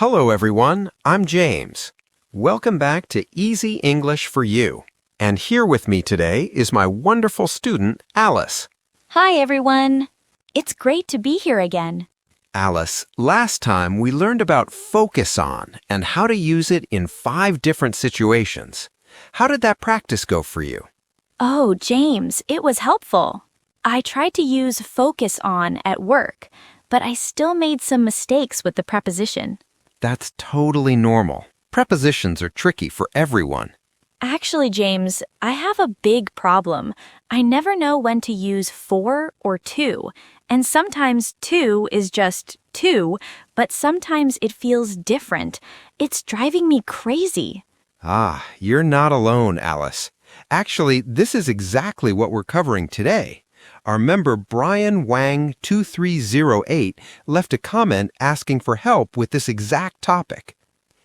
Hello, everyone. I'm James. Welcome back to Easy English for You. And here with me today is my wonderful student, Alice. Hi, everyone. It's great to be here again. Alice, last time we learned about focus on and how to use it in 5 different situations. How did that practice go for you? Oh, James, it was helpful. I tried to use focus on at work, but I still made some mistakes with the preposition. That's totally normal. Prepositions are tricky for everyone. Actually, James, I have a big problem. I never know when to use for or to, and sometimes to is just to, but sometimes it feels different. It's driving me crazy. Ah, you're not alone, Alice. Actually, this is exactly what we're covering today. Our member Brian Wang 2308 left a comment asking for help with this exact topic.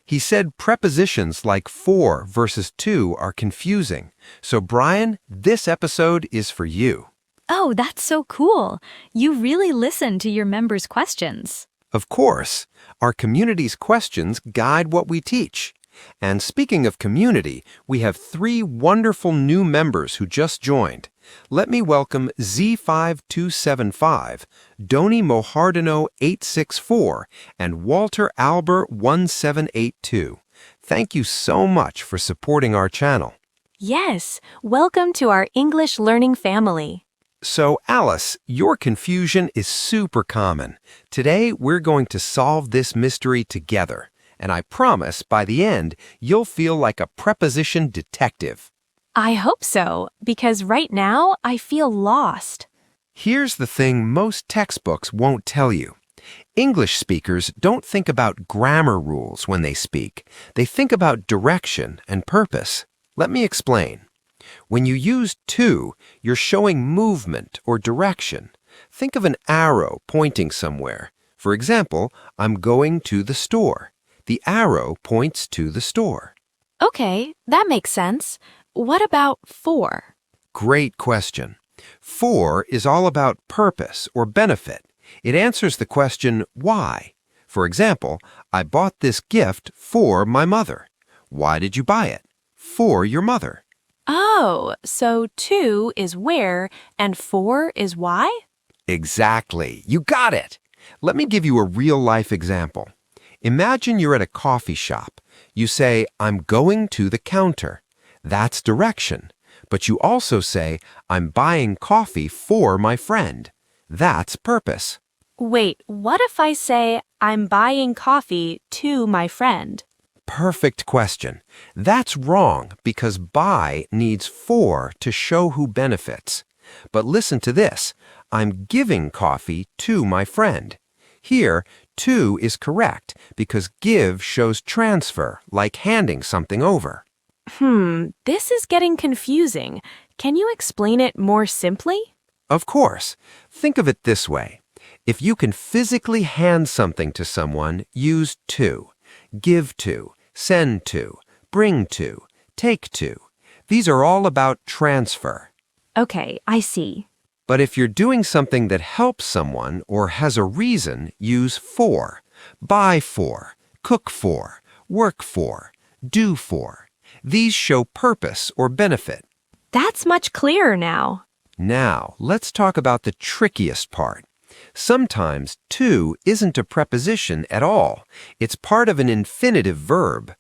He said prepositions like for versus to are confusing. So Brian, this episode is for you. Oh, that's so cool. You really listen to your members' questions. Of course, our community's questions guide what we teach. And speaking of community, we have 3 wonderful new members who just joined. Let me welcome Z5275, Doni Mohardino 864, and Walter Albert 1782. Thank you so much for supporting our channel. Yes, welcome to our English learning family. So, Alice, your confusion is super common. Today, we're going to solve this mystery together. And I promise by the end, you'll feel like a preposition detective. I hope so, because right now I feel lost. Here's the thing most textbooks won't tell you. English speakers don't think about grammar rules when they speak. They think about direction and purpose. Let me explain. When you use to, you're showing movement or direction. Think of an arrow pointing somewhere. For example, I'm going to the store. The arrow points to the store. Okay, that makes sense. What about for? Great question. For is all about purpose or benefit. It answers the question, why? For example, I bought this gift for my mother. Why did you buy it? For your mother. Oh, so to is where and for is why? Exactly. You got it. Let me give you a real-life example. Imagine you're at a coffee shop. You say, I'm going to the counter. That's direction. But you also say, I'm buying coffee for my friend. That's purpose. Wait, what if I say, I'm buying coffee to my friend? Perfect question. That's wrong because buy needs for to show who benefits. But listen to this. I'm giving coffee to my friend. Here, to is correct because give shows transfer, like handing something over. This is getting confusing. Can you explain it more simply? Of course. Think of it this way. If you can physically hand something to someone, use to. Give to, send to, bring to, take to. These are all about transfer. Okay, I see. But if you're doing something that helps someone or has a reason, use for. Buy for, cook for, work for, do for. These show purpose or benefit. That's much clearer now. Now, let's talk about the trickiest part. Sometimes to isn't a preposition at all. It's part of an infinitive verb.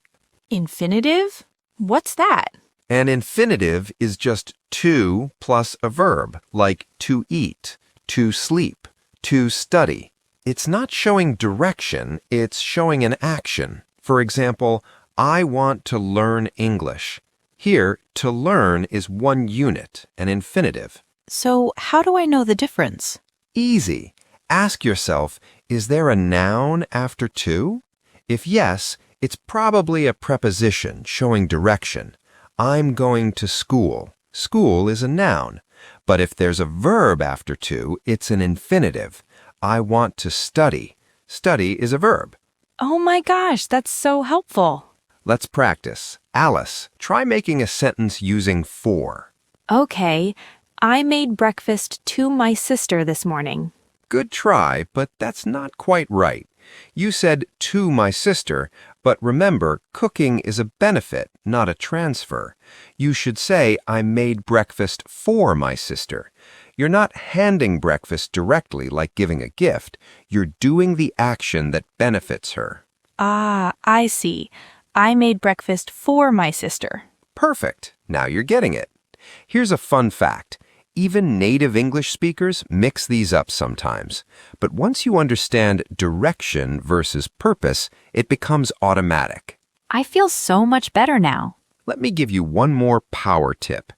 Infinitive? What's that? An infinitive is just to plus a verb, like to eat, to sleep, to study. It's not showing direction, it's showing an action. For example, I want to learn English. Here, to learn is 1 unit, an infinitive. So how do I know the difference? Easy. Ask yourself, is there a noun after to? If yes, it's probably a preposition showing direction. I'm going to school. School is a noun. But if there's a verb after to, it's an infinitive. I want to study. Study is a verb. Oh my gosh, that's so helpful. Let's practice. Alice, try making a sentence using for. Okay, I made breakfast to my sister this morning. Good try, but that's not quite right. You said to my sister, but remember, cooking is a benefit, not a transfer. You should say, I made breakfast for my sister. You're not handing breakfast directly like giving a gift. You're doing the action that benefits her. Ah, I see. I made breakfast for my sister. Perfect. Now you're getting it. Here's a fun fact. Even native English speakers mix these up sometimes. But once you understand direction versus purpose, it becomes automatic. I feel so much better now. Let me give you one more power tip.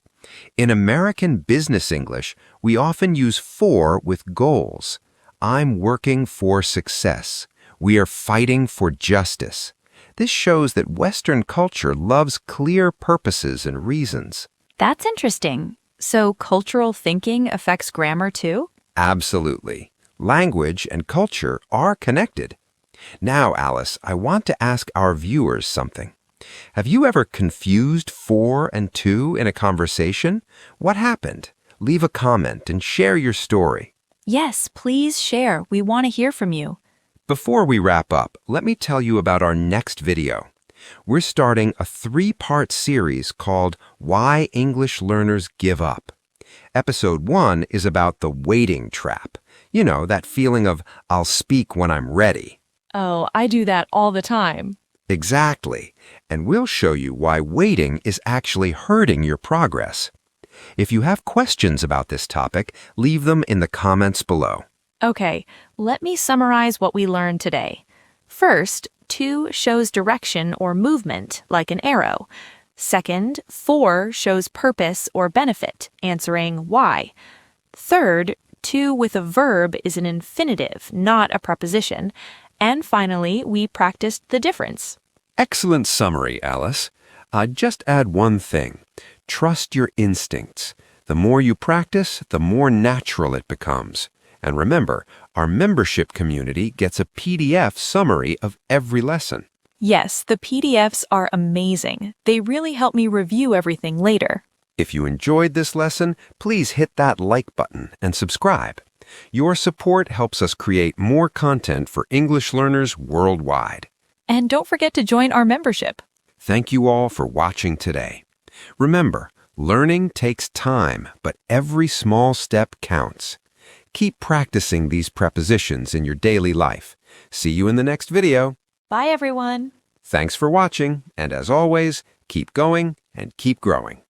In American business English, we often use for with goals. I'm working for success. We are fighting for justice. This shows that Western culture loves clear purposes and reasons. That's interesting. So cultural thinking affects grammar too? Absolutely. Language and culture are connected. Now, Alice, I want to ask our viewers something. Have you ever confused for and to in a conversation? What happened? Leave a comment and share your story. Yes, please share. We want to hear from you. Before we wrap up, let me tell you about our next video. We're starting a 3-part series called Why English Learners Give Up. Episode 1 is about the waiting trap. You know, that feeling of I'll speak when I'm ready. Oh, I do that all the time. Exactly. And we'll show you why waiting is actually hurting your progress. If you have questions about this topic, leave them in the comments below. Okay, let me summarize what we learned today. First, to shows direction or movement, like an arrow. Second, for shows purpose or benefit, answering why. Third, to with a verb is an infinitive, not a preposition. And finally, we practiced the difference. Excellent summary, Alice. I'd just add one thing. Trust your instincts. The more you practice, the more natural it becomes. And remember, our membership community gets a PDF summary of every lesson. Yes, the PDFs are amazing. They really help me review everything later. If you enjoyed this lesson, please hit that like button and subscribe. Your support helps us create more content for English learners worldwide. And don't forget to join our membership. Thank you all for watching today. Remember, learning takes time, but every small step counts. Keep practicing these prepositions in your daily life. See you in the next video. Bye, everyone. Thanks for watching, and as always, keep going and keep growing.